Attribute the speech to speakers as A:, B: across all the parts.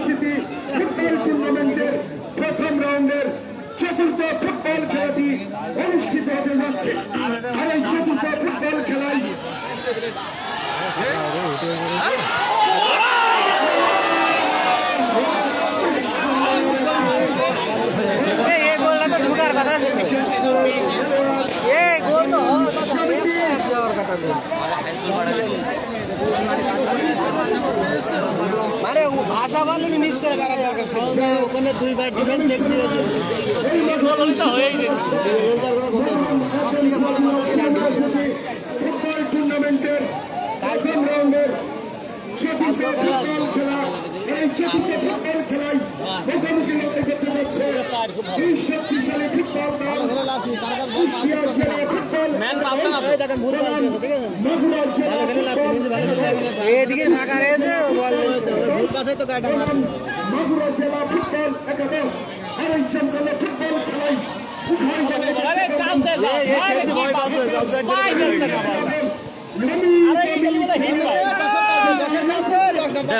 A: City football টুর্নামেন্টের প্রথম রাউন্ডের চতুর্থ ফুটবল খেলাটি অনুষ্ঠিত হতে যাচ্ছে। আর এই চতুর্থ ফুটবল খেলায়
B: ঢুকার কথা এই গোল তো মানে ভাষা বলে মিস করে করার দরকার ছিল ওখানে দুইবার ডিফেন্স চেক দিয়েছে
A: ফুটবল টুর্নামেন্টের প্রথম রাউন্ডের চতুর্থ ফুটবল খেলা। এই চতুর্থ ফুটবল খেলায় মুখোমুখি হতে যাচ্ছে দুই শক্তিশালী ফুটবল দল কুষ্টিয়া জেলা ফুটবল
B: এদিকে ফাঁকা রয়েছে
A: মাগুরা জেলা ফুটবল একাদশ হরিচন্দ্র ফুটবল খেলায়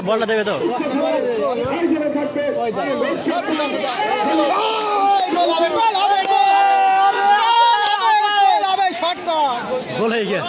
B: বলটা দেবে তো গোল হয়ে গিয়া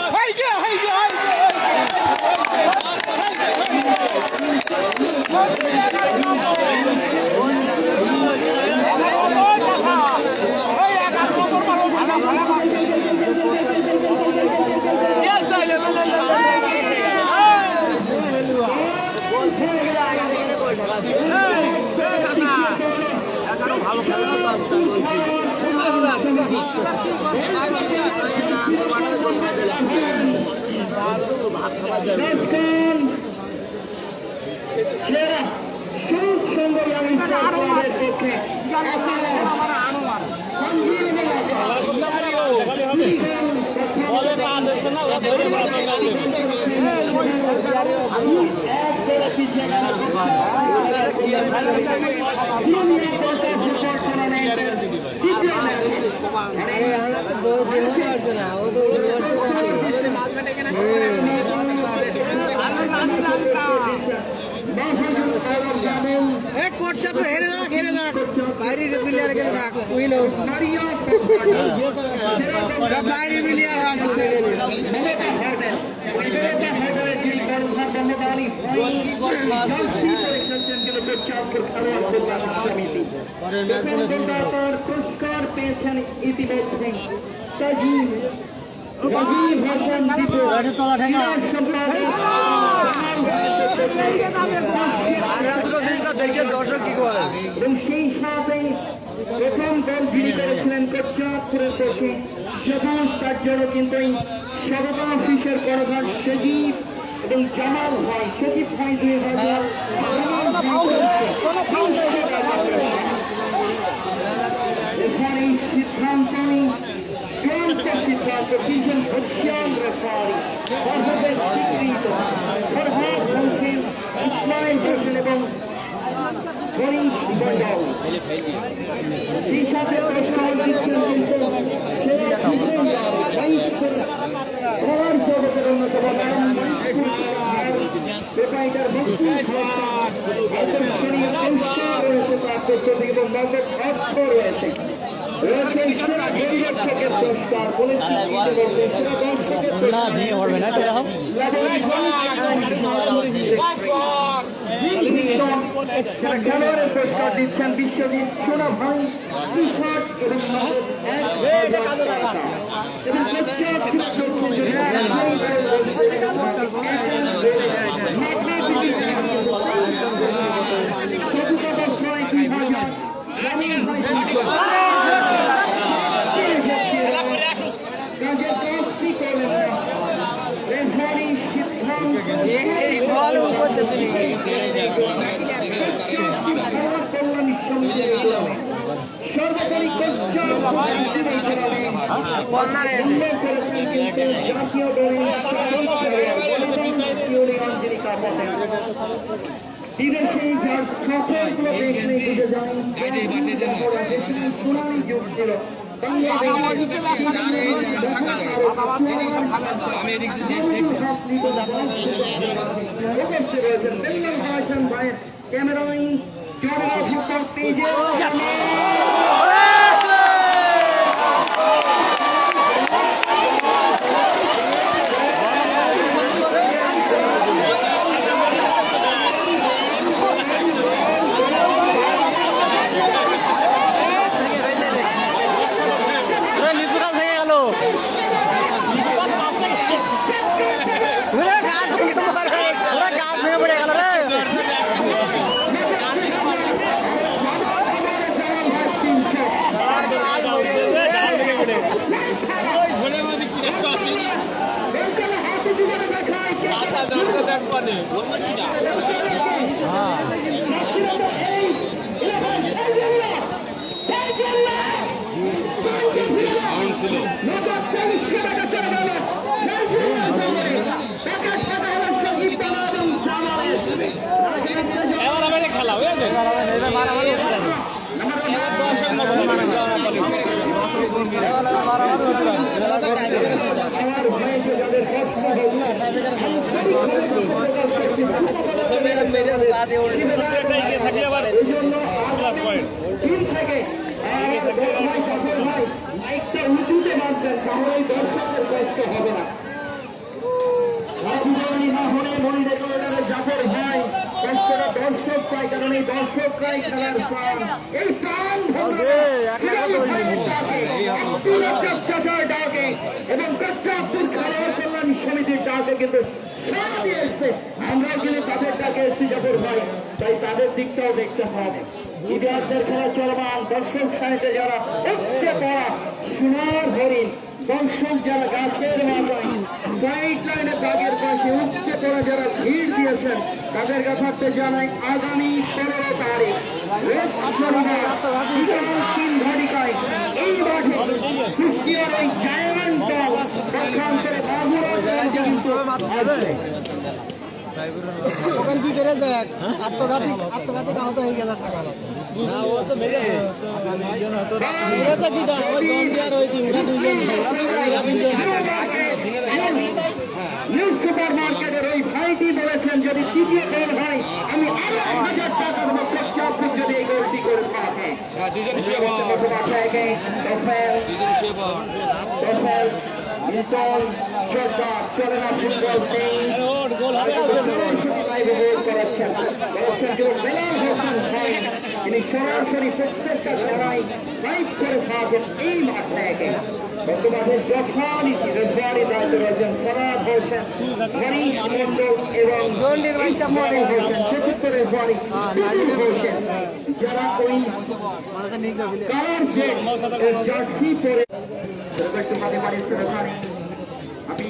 B: কোচটা তো হেরে থাক বাইরের প্লেয়ার এখানে থাক উইল বাইরের প্লেয়ার আসবে
A: পুরস্কার পেয়েছেন ইতিমধ্যে সজীব ভাষণ এবং সেই সাথে প্রথম দল যিনি করেছিলেন কোচ্চাপুরের পক্ষে সবুজ তার জন্য কিন্তু এই সদতা অফিসের কর্মকার সজীব এবং জামাল ভাই সজীব ভাই 2000 এখানে এই সিদ্ধান্ত চূড়ান্ত সিদ্ধান্ত তিনজন ঘোষিয়ান রেফারি স্বীকৃত ফরহাদ হোসেন ইসমাইল হোসেন এবং হরিশ মন্ডল। সেই সাথে প্রশ্ন দিচ্ছেন কিন্তু জগতের অন্যতম আকর্ষণীয় পুরস্কার রয়েছে তার পক্ষ থেকে এবং নগদ অর্থ রয়েছে সেরা পরিদর্শকের পুরস্কার বলেছি সেরা দর্শকের খেলোয়াড়ের পুরস্কার দিচ্ছেন বিশ্বজিৎ সোনা ভাই টি-শার্ট এবং সর্বোপরি জাতীয় দলের বিদেশে যার সফলগুলো দেশ নিয়ে বুঝে যায় সুনামি যুগ ছিল ক্যামেরায় চড়া ফুটবল পেজে
C: খেলা হয়ে আছে
A: উঁচুতে মারছেন তাহলে দর্শকের কষ্ট হবে না। জাফর ভাই কষ্টটা দর্শক পায়, কারণ এই দর্শকরাই খেলার প্রাণ। এই প্রাণ ডাকে এবং কচ্চা আব্দুল খালার কল্যাণ সমিতির ডাকে কিন্তু সারা দিয়ে এসছে। আমরাও কিন্তু তাদের ডাকে এসছি জাফর ভাই, তাই তাদের দিকটাও দেখতে হবে। ইতিহাসের খেলা চলমান, দর্শক সাহিত্যে যারা উঠছে পড়া সোনার হরিণ, দর্শক যারা গাছের মাথায় সাইড লাইনে দাগের পাশে উঠছে পড়া যারা ভিড় দিয়েছেন তাদের কাছে জানাই আগামী 15 তারিখ রোজ শনিবার বিকাল 3 ঘটিকায় এই মাঠে কুষ্টিয়ার ওই জায়ান্ট দল পক্ষান্তরে বাবুরা দলকে কিন্তু আসবে।
B: ওখান কি করে দেখ আত্মঘাতী আহত হয়ে গেল না, ও তো মেরে মেরেছে কিটা ওই জম্পিয়ার ওই কি ওরা দুইজন
A: নিউজ সুপার মার্কেটের ওই ভাইটি বলেছেন যদি তৃতীয় গোল হয় আমি আরো 1000 টাকা দেবো প্রত্যাপন যদি এই গোলটি করে থাকে। চলে না ফুটবল তিনি সরাসরি প্রত্যেকটা খেলায় লাইভ করে থাকেন এই মাঠ থেকে। বর্তমানে যথারীতি রেফারি দায়িত্ব রয়েছেন ফরাদ হোসেন, হরিশ মন্ডল এবং ইসমাইল হোসেন, চতুর্থ রেফারি টুটুল হোসেন, যারা ওই কালার জার্সি পরে একটু মাঝে বাড়িয়েছে রেফারি। আমি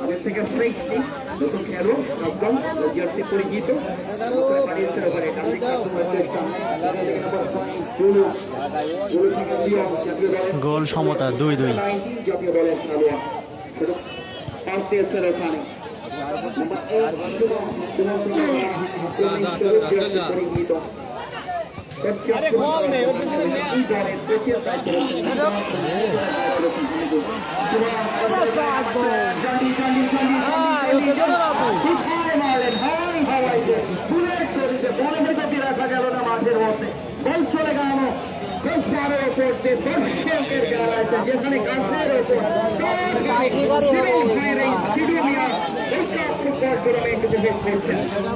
A: আগের থেকে ফ্রেশ নেই, নতুন খেলো একদম জার্সি পরিচিত বাড়িয়েছে রেফারি।
B: গোল সমতা 2-2
A: জাতীয় দলের খেলোয়াড় শুধু পাস দিয়েছে রেফারি। পরিচিত রাখা গেল না মাঠের মধ্যে, বল চলে গেল গোলপাড়ের ওপর যে দর্শকের যারা আছে যেখানে গাছের ওপর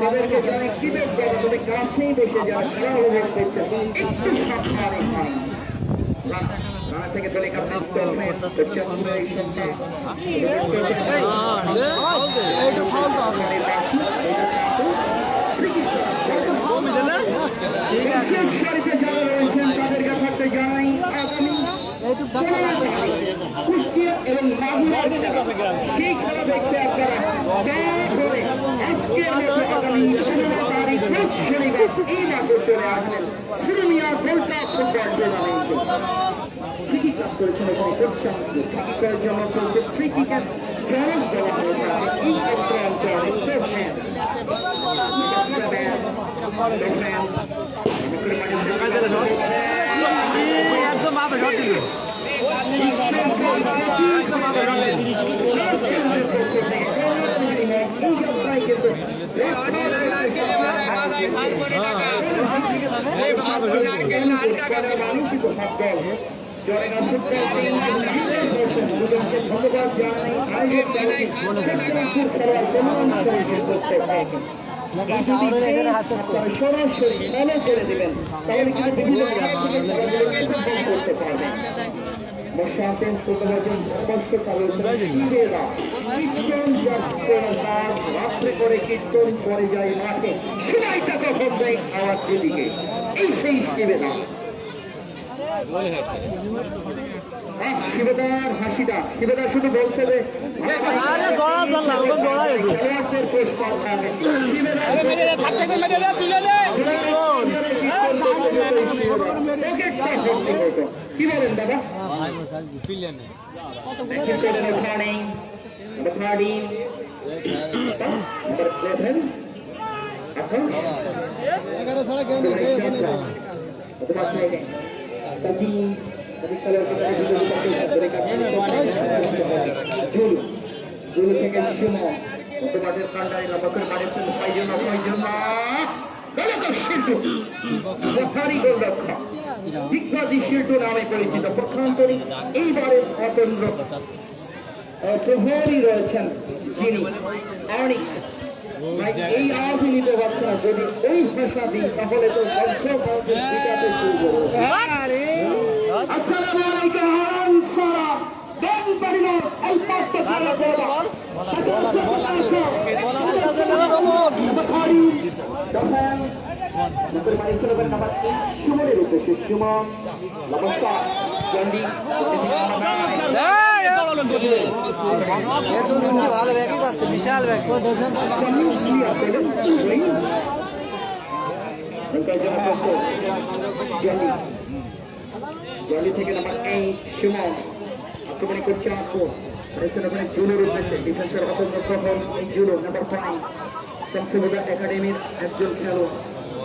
A: তাদেরকে জানে কিভাবে যারা তবে গাছেই বসে যারা খেলা উপভোগ করছেন একটু সাবধানে খান থেকে দলে যারা রয়েছেন তাদের কাছে জানাই আগামী কুষ্টিয়া এবং মাগুরার সেই খেলা দেখতে আপনারা দয়া করে আগামী 15 তারিখ শনিবার এই মাঠে চলে আসবেন। সিরুমিয়া গোল্ডা ফুটবল টুর্নামেন্ট ফ্রি কিক করেছেন এখানে করছেন ফ্রি কিকের জন্য চলছে ফ্রি কিকের জনক বলা হয়ে থাকে এই অঞ্চলে
B: একদম মাপে শট দিল একদম মাপে শট দিল
A: সরাসরি ফলো করে দেবেন তাহলে কিন্তু বিভিন্ন করতে পারবেন মশাতেন সুতরাং রাত্রে করে কীর্তন করে যায় মাঠে সেটাইটা কখন দেয় আওয়াজ দিকে এই সেই শিবেদা শিবেদার হাসিটা শিবেদা শুধু বলছে যে খেলোয়াড়দের পুরস্কার কি বলেন দাদা নামে পরিচিত পক্ষান্তরী এইবারের অতন্দ্র প্রহরী রয়েছেন যিনি অনেক এই আওয়াজই নিতে পারছে না যদি ওই ভাষা দিই তাহলে তো দর্শক আসসালামু আলাইকুম সারা দেন পরিবার অল্প সুমনের উদ্দেশ্যে সুমন নমস্কার
B: ভালো ব্যাগই করছে বিশাল ব্যাগ
A: জলি থেকে নাম্বার 8 সুমন আক্রমণ করছে আকবর ওখানে জুনুর উদ্দেশ্যে ডিফেন্সের অপগ্রহণ এই জুনু নাম্বার 5 শামসুল একাডেমির একজন খেলোয়াড়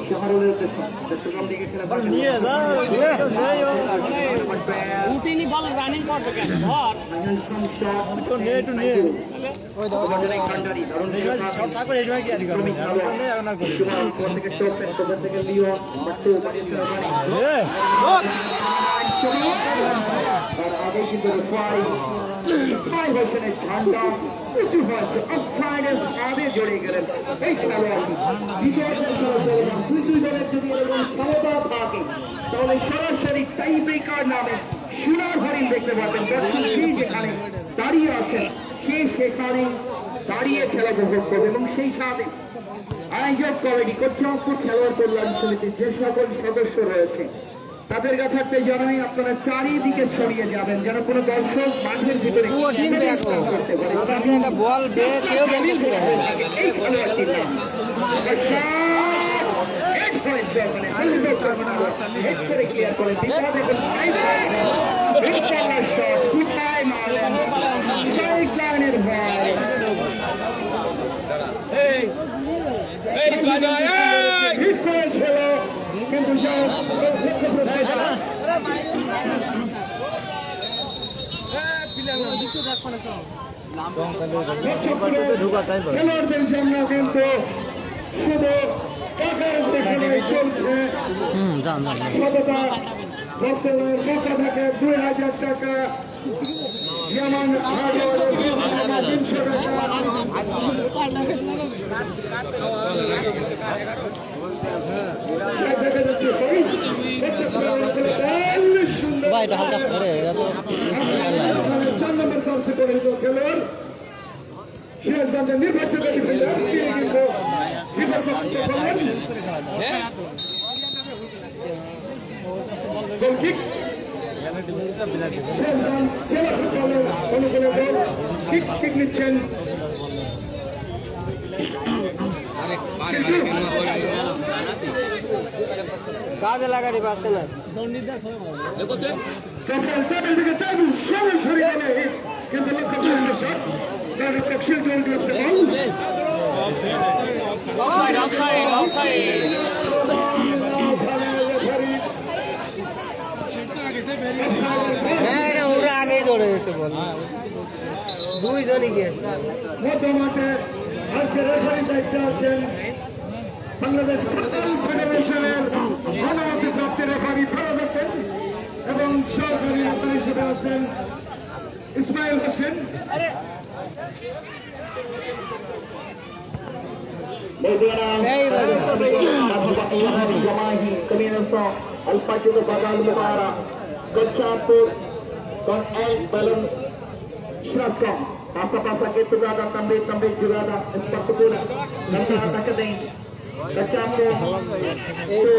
A: শহরের উদ্দেশ্যে চট্টগ্রাম লিগে খেলা
B: নিয়ে
C: উঠিনি বল রানিং করবে কেন ধর
B: তো নে একটু নে ওই দাও সব থাকো রেডি হয়ে কি আর করবে এখন আর করি
A: থেকে টপ থেকে লিওন বাটু
B: এ
A: আর আগে কিন্তু ফাইভ ভার্সনের ঝান্ডা উঁচু হয়েছে অফসাইডের আগে জড়ে গেলেন এই খেলোয়াড়টি দুই দলের যদি এরকম সমতা থাকে তাহলে সরাসরি টাই ব্রেকার নামে সোনার হরিণ দেখতে পাবেন যেখানে দাঁড়িয়ে আছেন সে সেখানে দাঁড়িয়ে খেলা উপভোগ করবে এবং সেই সাথে আয়োজক কমিটি কর্তৃপক্ষ খেলোয়াড় কল্যাণ সমিতির যে সকল সদস্য রয়েছে তাদের কাছে জানাই আপনারা চারিদিকে ছড়িয়ে যাবেন যেন কোনো দর্শক মাঠের ভিতরে
B: বল বে কেউ
A: এই খেলোয়াড়টির নাম ক্লিয়ার করে কোথায় মারলেন হিট করেছিল কিন্তু খেলোয়াড়দের সামনে কিন্তু শুধু চলছে সততা বছরের পক্ষ থেকে 2000 টাকা যেমন 300
B: এটা হালকা পরে এরা তো
A: 4 নম্বর দর্শক খেলোয়াড় সিরাজগঞ্জের নির্বাচিত ডিফেন্ডার গোল কিক জেলা ফুটবলের অনুকূলে গোল কিক নিচ্ছেন
B: কাজে লাগা দিবে আসছে না
A: সরাসরি কিন্তু লক্ষ্য
C: অফসাইড অফসাইড অফসাইড
B: হ্যাঁ ওরা আগেই দৌড়ে গেছে বল দুইজনই গেছে
A: মধ্যমাঠে আজকে রেফারির দায়িত্বে আছেন বাংলাদেশ ফুটবল ফেডারেশনের অনুমতিপ্রাপ্ত রেফারি ফেরত হোসেন এবং সহকারী রেফারি হিসেবে আছেন Ismail Hossain. Jamahi comienza el partido Badal Mubarak Kocapur con el balón Shrafcom pasa que jugada também jugada espetacular nessa ataque bem Kocapur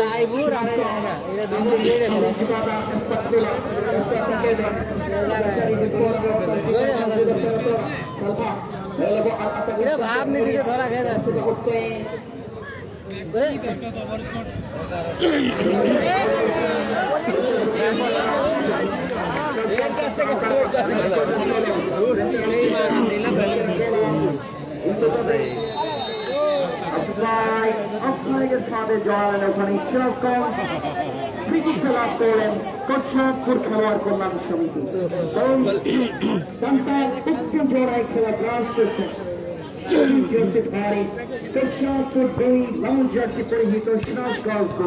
B: Taibur ada ada ini dulu ini
A: jugada espetacular esse ataque
B: এরা ভাব নীতিতে ধরা খেয়ে যাচ্ছে
A: Offside সাথে জড়ালেন ওখানে শিরোকম free kick খেলা করলেন কোচপুর খেলোয়াড় কল্যাণ সমিতি সন্তান উত্তম জোড়ায় খেলা গ্রাস করছেন জার্সি ধারী কোচপুর দুই লাল জার্সি পরিহিত সিরাজ গল্প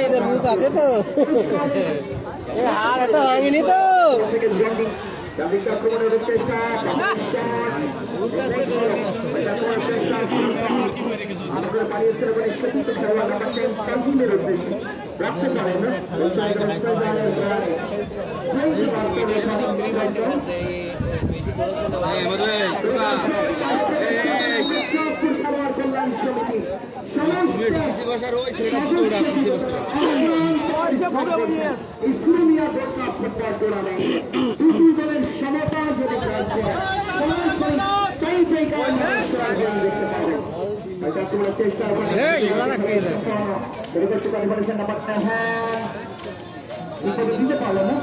B: এদের মুখ আছে তো হার এটা হয়নি তো
A: ইসলামিয়া বোর্ড ফুটবল টুর্নামেন্ট দুটি দলের সমতা যদি দেখতে পাবেন চেষ্টা দিতে পারলো না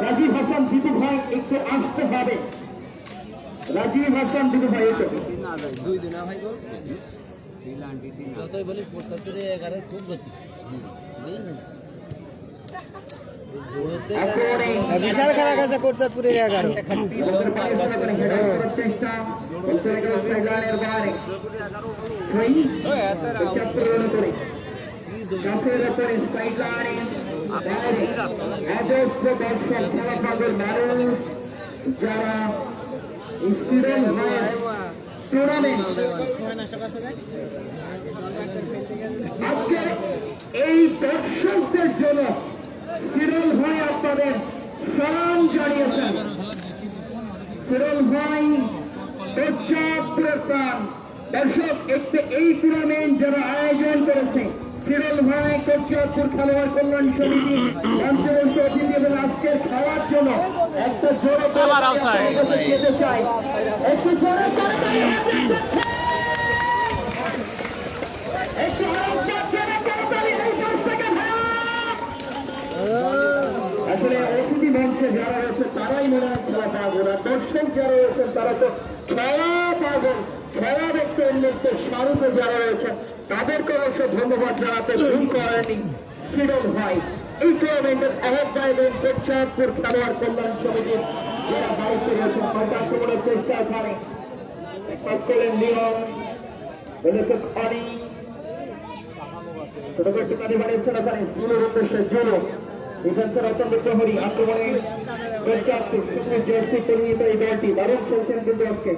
A: রাজীব হাসান দিদু ভাই একটু আসতে হবে রাজীব হাসান দিদু ভাই একটু
B: দুই দিন ভাই গো যতই বলি 11 খুব গতি বিশাল খেলা গেছে কোটচাঁদপুরের 11
A: যারা আজকের এই দর্শকদের জন্য সিরুল ভাই আপনাদের সালাম জানিয়েছেন। সিরুল ভাই দর্শক এই টুর্নামেন্ট যারা আয়োজন করেছে সিরুল ভাই কোচপুর খেলোয়াড় কল্যাণ সমিতি মঞ্চবর্ষ অতিথি এবং আজকের খাওয়ার জন্য একটা জোরে যেতে চাই একটু জোরে আসলে অতিথি মঞ্চে যারা রয়েছে তারাই মনে হয় খেলা পাবো না দর্শক যারা রয়েছেন তারা তো খেলা পাবেন খেলা দেখতে উন্মুক্ত স্মারকে যারা রয়েছেন তাদেরকে অবশ্য ধন্যবাদ জানাতে ভুল করেনি সিরুল ভাই। এই টুর্নামেন্টের আহ্বায়ক এবং কোচপুর খেলোয়াড় কল্যাণ সমিতির যারা দায়িত্বে রয়েছেন আক্রমণের চেষ্টা ওখানে করলেন নিয়ম ছোট করতে কাজে বানিয়েছেন ওখানে জুলোর উদ্দেশ্যে জুলো ডিফেন্সের অত্যন্ত প্রহরী আক্রমণে জার্সি পরিহিত এই দলটি দারুণ খেলছেন কিন্তু আজকে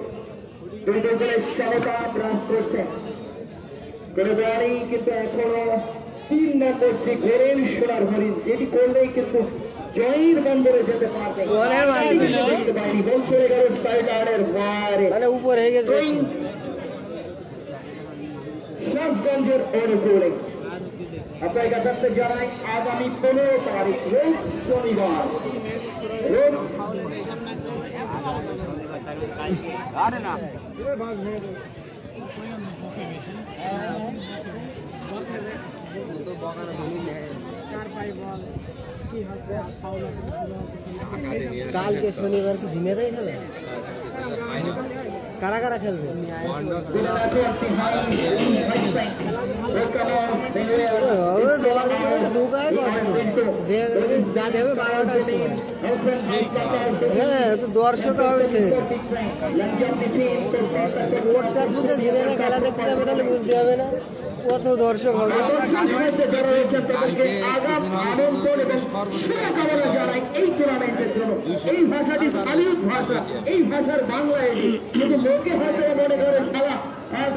A: দুই দলের সমতা বিরাজ করছেন করে দেওয়ারই কিন্তু এখনো 3 নম্বরটি ঘোরের সোনার হরিণ যেটি করলেই কিন্তু জয়ের বন্দরে যেতে পারবে বল চলে গেল সাইড আউটের বাইরে
B: উপর হয়ে গেছে
A: শাহগঞ্জের অনুকূলে আপনাকে জানতে জানাই আগামী 15 তারিখ রোজ শনিবার রোজ
B: কালকে শনিবার কি ঝিমেরাই খেলে কারা কারা খেলবে? হ্যাঁ তো দর্শক হবে সে খেলা দেখতে যাবে তাহলে বুঝতে হবে না কত দর্শক হবে।
A: এই টুর্নামেন্টের জন্য এই ভাষাটি স্থানীয় ভাষা, এই ভাষার বাংলায় কিন্তু লোকে হয়তো মনে করে খেলা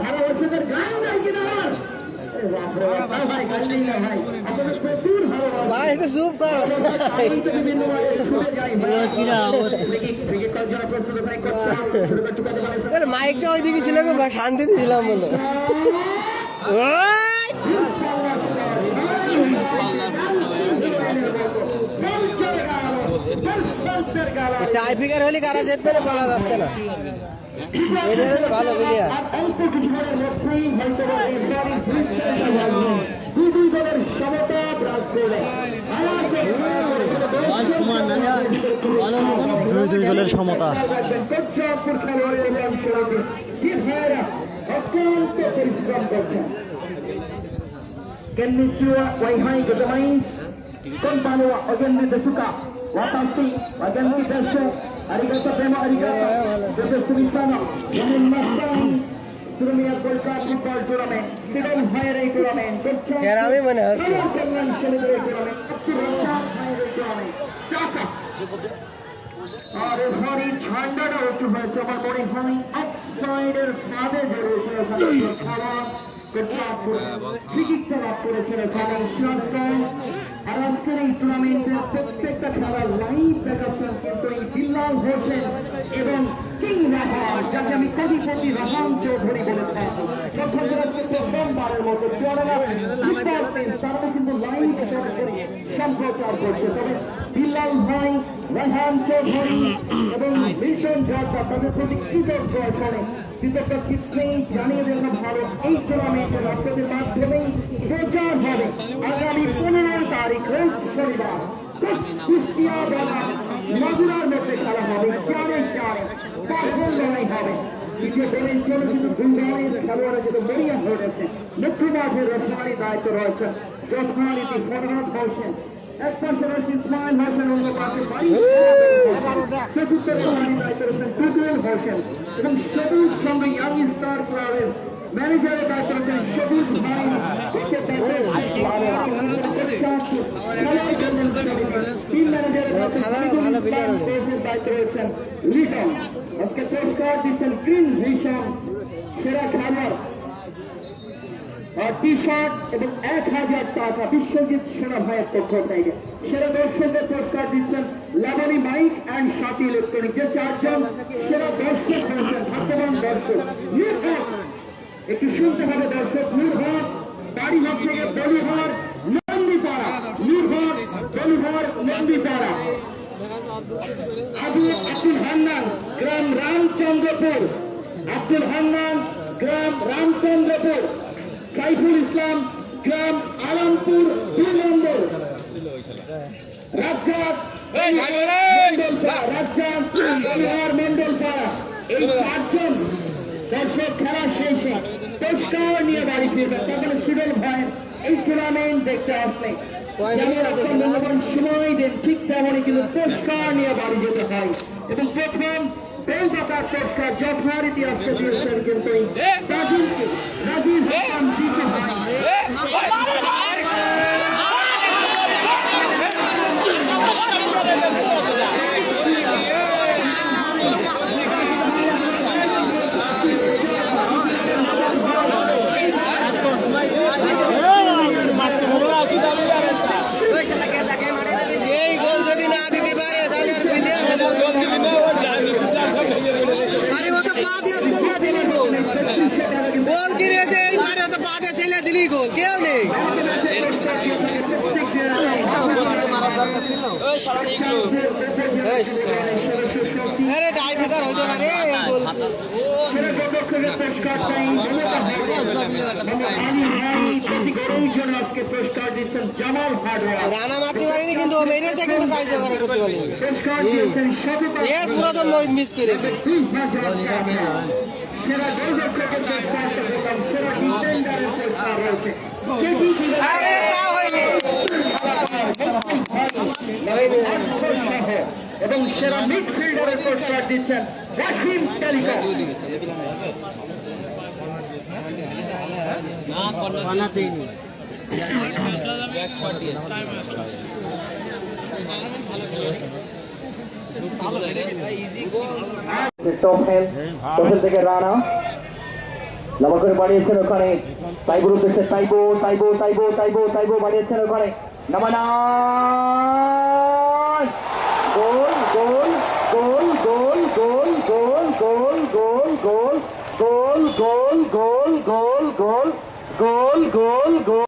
A: ভালোবাসাদের গান নাই কিনা আমার
B: ভাই এটা চুপ করো মাইকটা ওইদিকে ছিল শান্তিতে ছিলাম বলো। টাইপিকার হলে কারা জিতবে না বলা যাচ্ছে না। এটা তো ভালো প্লেয়ার। দুই গোলের সমতা।
A: Konbanwa Ogenni Desuka Watashi Ogenni Desho Arigato Bemo Arigato Jose Sumisano Yamin Masai Surumia Golka Football Tournament Sidon Higher Tournament
B: Kerami mane hasse
A: আর এরপরই ঝান্ডাটা উঁচু হয়েছে আমার মনে হয় অফসাইডের ফাঁদে যে রয়েছে খেলা লাভ করেছেন আর আজকের এই টুর্নামেন্টের প্রত্যেকটা খেলার লাইভ দেখাচ্ছেন কিন্তু এই বিল্লাল হোসেন এবং কিং রাহার, যাকে আমি কোটিপতি রাহান চৌধুরী বলেছিলাম প্রথমবারের মতো তারা কিন্তু লাইভ সম্প্রচার করছে। তবে বিল্লাল ভাই, রাহান চৌধুরী এবং মিল্টন জর্দা তাদের প্রতি কৃতজ্ঞ করে কৃতজ্ঞ চিত্রেই জানিয়ে দেওয়া ভালো এই টুর্নামেন্টের আপনাদের মাধ্যমেই প্রচার হবে আগামী 15 তারিখ রোজ শনিবার কুষ্টিয়া বনাম মাগুরার মধ্যে খেলা হবে। চারে পাঁচজন লড়াই হবে। দ্বিতীয় দলের জন্য কিন্তু দুই দলের খেলোয়াড়রা কিন্তু মরিয়া হয়ে গেছে। মুখ্য মাঠের রেফারির দায়িত্ব রয়েছে যথারীতি ফরহাদ হোসেন, এক পাশে রয়েছে ইসমাইল হোসেন, অন্য পাশে চতুর্থ রেফারির দায়িত্ব রয়েছেন টুটুল হোসেন এবং সবুজ সঙ্গে ইয়াং স্টার ক্লাবের ম্যানেজারের দায়িত্ব রয়েছেন সবুজ ভাই। টিম ম্যানেজারের দায়িত্ব রয়েছেন লিটন। আজকে পুরস্কার দিচ্ছেন গ্রিন ভিশন সেরা খেলোয়াড় টি শার্ট এবং 1000 টাকা বিশ্বজিৎ সেরা ভাইয়ের পক্ষ থেকে। সেরা দর্শকদের পুরস্কার দিচ্ছেন Laboni mic and Sathi electronic, যে 4 জন সেরা দর্শক হয়েছেন ভাগ্যবান দর্শক। একটু শুনতে হবে দর্শক। নূরহক বাড়ি হচ্ছে বলিহার নন্দীপাড়া, নূরহক বলিহার নন্দীপাড়া। আব্দুল হান্নান গ্রাম রামচন্দ্রপুর, আব্দুল হান্নান গ্রাম রামচন্দ্রপুর। সাইফুল ইসলাম গ্রাম আলমপুর 2 নম্বর। রাজ্জাক মন্ডলপাড়া। এই 4 জন দর্শক খেলা শেষে পুরস্কার নিয়ে বাড়ি ফিরবে। তখন সুডল ভাই এই টুর্নামেন্ট দেখতে আসলে মূল্যবান সময় দেন, ঠিক তেমনই কিন্তু পুরস্কার নিয়ে বাড়ি যেতে হয়। এবং প্রথম বেলদাতার পুরস্কার যথারীতি আজকে দিয়েছেন কিন্তু রাজীব হাসান দিতে হয়।
B: এই গোল যদি না দিতে পারে তাহলে আর প্লেয়ার হলো আরে ও তো পা দিয়ে চলে দিলি গোল। গোল দিয়েছে এইবারে তো পা দিয়ে চলে দিলি গোল, কেউ নেই। ওই সারা আরে টাই বেকার হইতো না রে এই গোল
A: সেরা পদক্ষেপের পুরস্কার পাই প্রতিগরুর জন্য আজকে পুরস্কার দিচ্ছেন জামাল হার্ডওয়্যার।
B: রানা মারতে পারিনি কিন্তু ও মেরেছে কিন্তু কার্যকর করতে পারিনি
A: পুরস্কার দিয়েছেন সততা
B: এর পুরো তো মিস করেছে
A: সেরা গোলরক্ষকের পুরস্কার পেলাম, সেরা ডিফেন্ডারের পুরস্কার রয়েছে।
B: আরে তা হয়নি
A: এবং সেরা মিডফিল্ডারের পুরস্কার দিচ্ছেন ওয়াসিম কালিকা। টোফেল থেকে রানা লম্বা করে বাড়িয়েছেন ওখানে, তাইবুর উদ্দেশ্যে তাইবো তাইবো তাইবো তাইবো তাইবো বাড়িয়েছেন ওখানে, নামানা গোল গোল গোল গোল গোল গোল গোল গোল গোল গোল গোল গোল গোল গোল গোল গোল গোল গোল